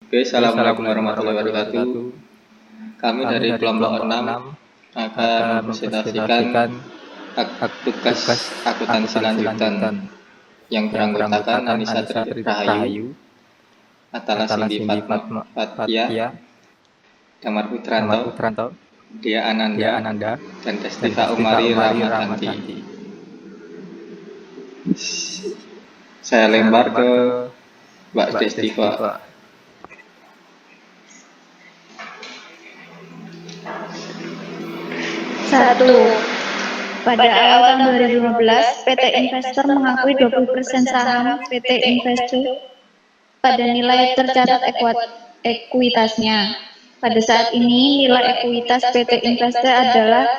Oke, assalamualaikum warahmatullahi wabarakatuh. Kami dari kelompok 6 akan mempresentasikan tugas akuntansi lanjutan yang beranggotakan Anissa Tri Rahayu, Atala Cindy Fatia, Damar Putranto, Dia Ananda, dan Destiva Umari Ramadhanti. Saya lempar ke Mbak Destiva. Satu, pada awal tahun 2015, PT Investor mengakui 20% saham PT Investor pada nilai tercatat ekuitasnya. Pada saat ini, nilai ekuitas PT Investor adalah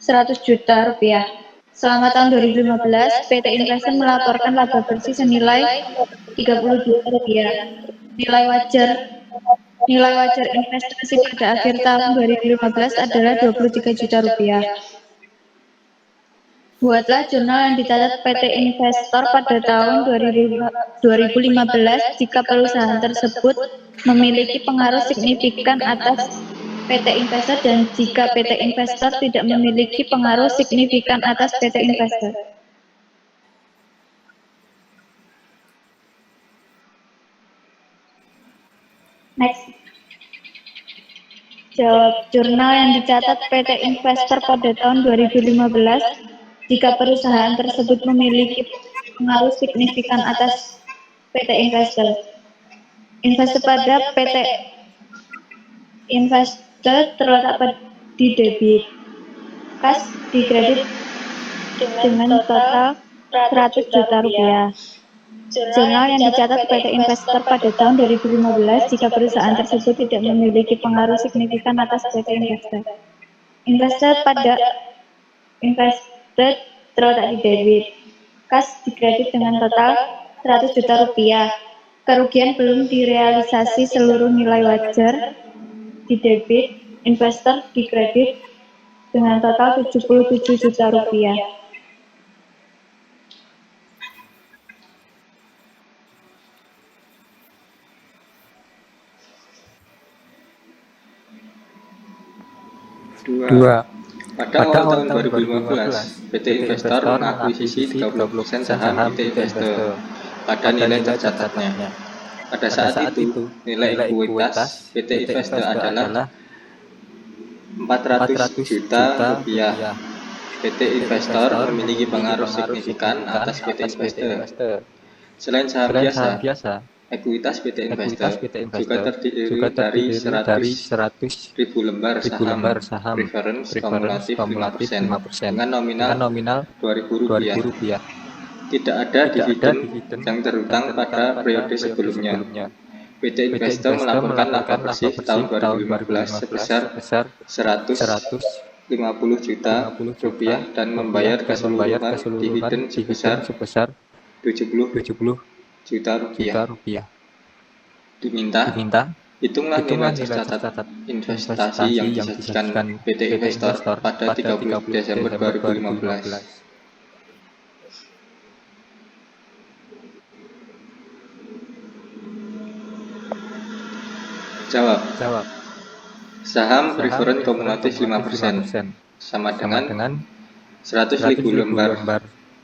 100 juta rupiah. Selama tahun 2015, PT Investor melaporkan laba bersih senilai 30 juta rupiah. Nilai wajar investasi pada akhir tahun 2015 adalah 23 juta rupiah. Buatlah jurnal yang dicatat PT Investor pada tahun 2015 jika perusahaan tersebut memiliki pengaruh signifikan atas PT Investor dan jika PT Investor tidak memiliki pengaruh signifikan atas PT Investor. Next. Jawab, jurnal yang dicatat PT Investor pada tahun 2015 jika perusahaan tersebut memiliki pengaruh signifikan atas PT Investor. Investasi pada PT Investor terletak di debit, kas di kredit dengan total 100 juta rupiah. Jurnal yang dicatat PT Investor pada tahun 2015 jika perusahaan tersebut tidak memiliki pengaruh signifikan atas PT Investor. Investor pada Investor terletak di debit, kas di kredit dengan total 100 juta rupiah. Kerugian belum direalisasi seluruh nilai wajar di debit, investor di kredit dengan total 77 juta rupiah. Dua. Pada awal tahun 2015, PT Investor mengakuisisi 30% saham PT Investor pada nilai tercatatnya. Pada saat itu, nilai ekuitas PT Investor adalah 400 juta rupiah. PT Investor memiliki pengaruh signifikan atas PT Investor. Selain saham biasa, ekuitas PT Investor juga terdiri dari 100.000 lembar saham preference kumulatif 5% dengan nominal Rp2.000. Tidak ada dividen yang terhutang pada periode sebelumnya. PT Investor melaporkan laba bersih tahun 2015 sebesar 150 juta rupiah dan membayar keseluruhan dividen sebesar 70 juta rupiah. Diminta, hitunglah nilai tercatat investasi yang disajikan PT Investor pada 30 Desember 2015. Jawab. Saham preference kumulatif 5% sama dengan 100.000 lembar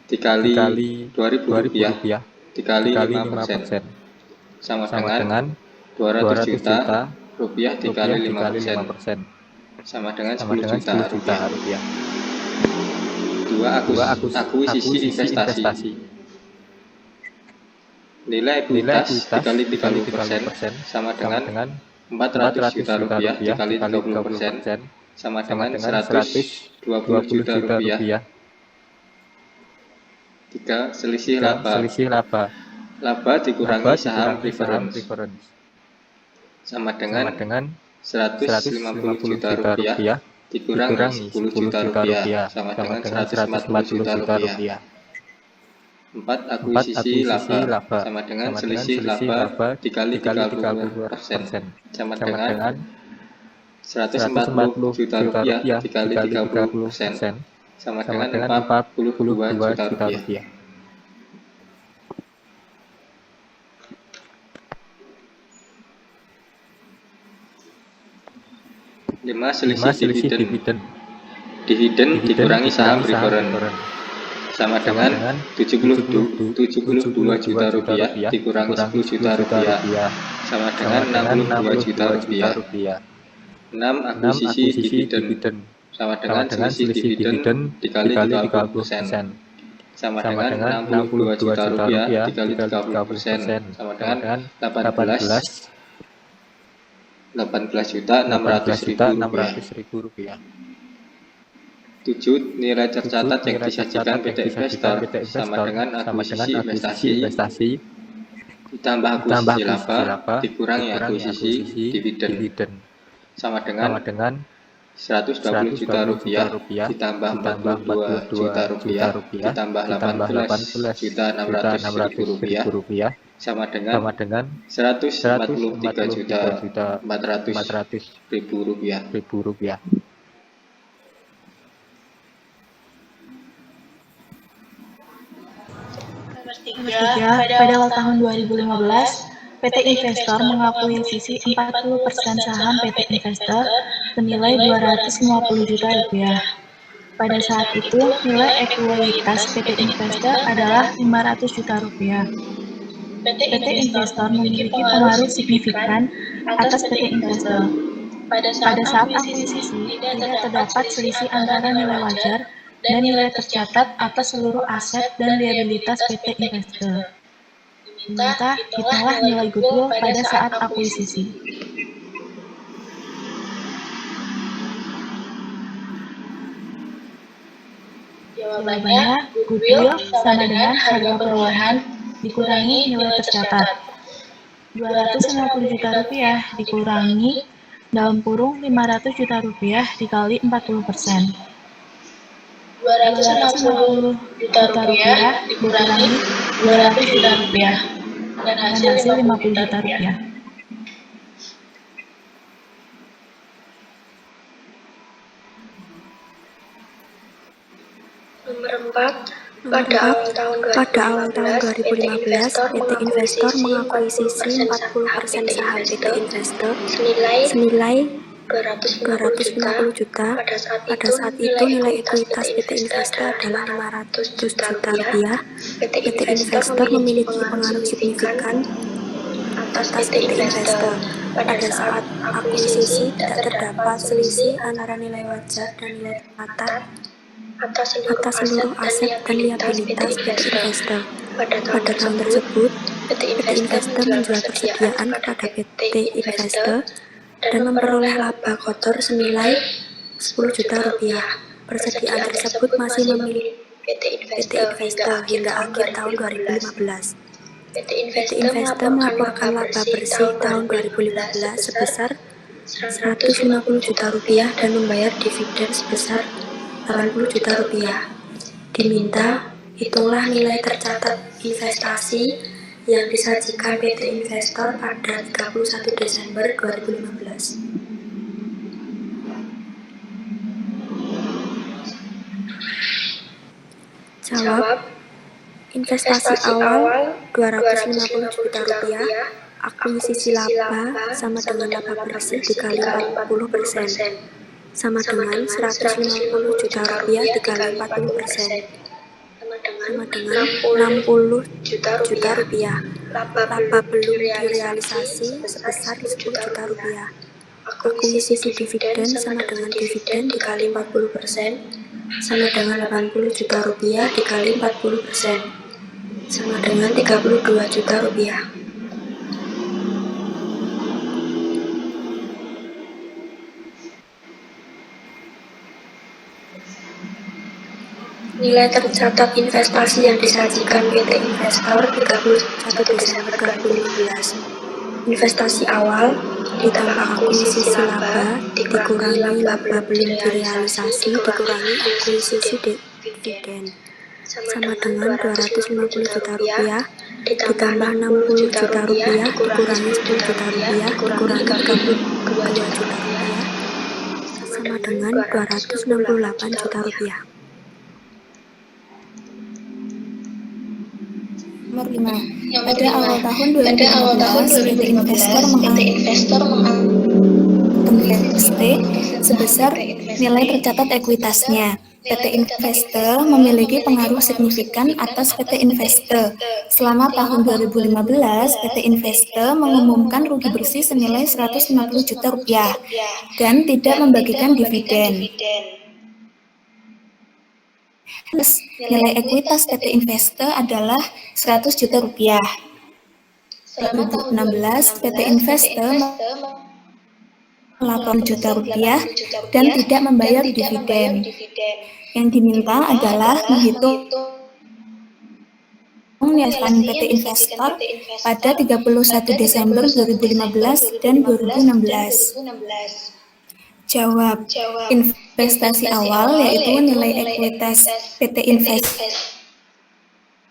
dikali Rp2.000 dikali 5% sama dengan 200 juta rupiah dikali 5% sama dengan 10 juta rupiah. Dua, akuisisi investasi. Nilai ekuitas dikali 30% sama dengan 400 juta rupiah dikali 30% sama dengan 120 juta rupiah. 3. Selisih laba. Laba dikurangi saham preference sama dengan 150 juta rupiah dikurangi 10 juta rupiah sama dengan 140 juta rupiah. 4. Akuisisi laba sama dengan selisih laba dikali 30% sama dengan 140 juta rupiah dikali 30% sama dengan 42 juta rupiah. 5. Selisih dividen. Dividen dikurangi saham preferred sama dengan 72 juta rupiah dikurangi 10 juta rupiah sama dengan 62 juta rupiah. 6. Akuisisi dividen sama dengan selisih dividen dikali 30% sama dengan 62 juta rupiah dikali 30% sama dengan 18 juta 600 ribu rupiah. 7. Nilai tercatat yang disajikan PT Investor sama dengan akuisisi investasi ditambah akuisisi laba dikurangi akuisisi dividen sama dengan 120 juta rupiah ditambah 42 juta rupiah ditambah 18 juta 600 ribu rupiah sama dengan 143 juta 400 ribu rupiah. Ketiga, pada awal tahun 2015, PT Investor mengakuisisi 40% saham PT Investor senilai 250 juta rupiah. Pada saat itu, nilai ekuitas PT Investor adalah 500 juta rupiah. PT Investor memiliki pengaruh signifikan atas PT Investor. Pada saat akuisisi, tidak terdapat selisih antara nilai wajar dan nilai tercatat atas seluruh aset dan liabilitas PT Investor. Diminta hitunglah nilai goodwill pada saat akuisisi. Jawabannya, goodwill sama dengan harga perolehan dikurangi nilai tercatat. 250 juta rupiah dikurangi dalam kurung 500 juta rupiah dikali 40%. 250 juta rupiah dikurangi 200 juta rupiah dan hasil 50 juta rupiah. Nomor 4. Pada awal tahun 2015, PT Investor mengakuisisi 40% saham PT Investor senilai 250 juta. Pada saat itu nilai ekuitas PT Investor adalah 500 juta rupiah. PT Investor memiliki pengaruh signifikan atas PT Investor. Pada saat akuisisi tidak terdapat selisih antara nilai wajar dan nilai tercatat atas seluruh aset dan liabilitas PT Investor. Pada tahun tersebut, PT Investor menjual persediaan kepada PT Investor dan memperoleh laba kotor senilai 10 juta rupiah. Persediaan tersebut masih memiliki PT Investor hingga akhir tahun 2015. PT Investor melaporkan laba bersih tahun 2015 sebesar 150 juta rupiah dan membayar dividen sebesar 80 juta rupiah. Diminta hitunglah nilai tercatat investasi yang disajikan PT Investor pada 31 Desember 2015. Jawab. Investasi awal 250 juta rupiah, akuisisi laba sama dengan laba bersih dikali 40%. Sama dengan 150 juta rupiah dikali 40%, sama dengan 60 juta rupiah. Laba belum direalisasi sebesar 10 juta rupiah. Akuisisi dividen sama dengan dividen dikali 40%, sama dengan 80 juta rupiah dikali 40%, sama dengan 32 juta rupiah. Nilai tercatat investasi yang disajikan PT Investor 31 Desember 2015. Investasi awal ditambah akuisisi laba dikurangi laba belum direalisasi dikurangi akuisisi dividen sama dengan 250 juta rupiah ditambah 60 juta rupiah dikurangi 10 juta rupiah dikurangi 32 juta rupiah sama dengan 268 juta rupiah. Nomor 5. Pada awal tahun 2015, PT Investor mengambil sebesar nilai tercatat ekuitasnya. PT Investe memiliki pengaruh signifikan atas PT Investe. Selama tahun 2015, PT Investe mengumumkan rugi bersih senilai 150 juta rupiah dan tidak membagikan dividen. Nilai ekuitas PT Investe adalah 100 juta rupiah. 2016, PT Investe melaporkan juta rupiah dan tidak membayar dividen. Yang diminta adalah menghitung nilai PT Investor pada 31 Desember 2015 dan 2016. Jawab. Investasi awal yaitu nilai ekuitas PT Invest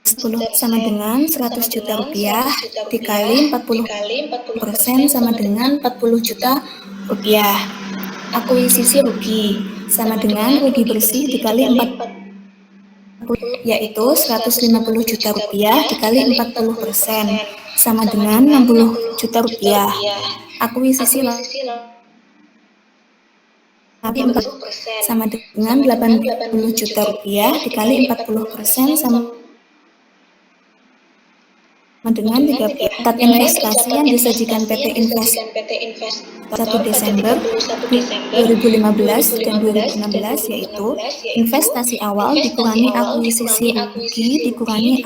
10 sama dengan 100 juta rupiah dikali 40% sama dengan 40 juta rupiah. Akuisisi rugi sama dengan rugi bersih dikali 40, yaitu 150 juta rupiah dikali 40% sama dengan 60 juta rupiah. Akuisisi lagi 4 sama dengan 80 juta rupiah dikali 40% sama dengan 30. Tat investasi yang disajikan PT Invest 1 Desember 2015 dan 2016 yaitu investasi awal dikurangi akuisisi rugi dikurangi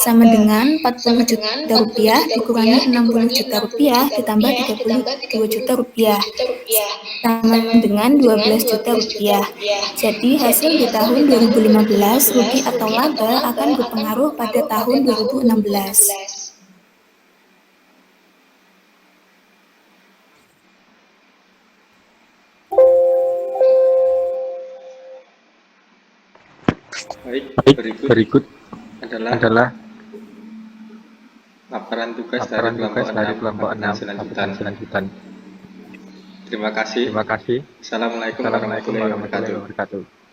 sama dengan 40 juta rupiah dikurangi 60 juta rupiah ditambah 32 juta rupiah sama dengan 12 juta rupiah. Jadi hasil di tahun 2015 rugi atau laba akan berpengaruh pada tahun 2016. Baik, berikut adalah laporan tugas dari kelompok 6 selanjutan. Terima kasih. Assalamualaikum warahmatullahi wabarakatuh.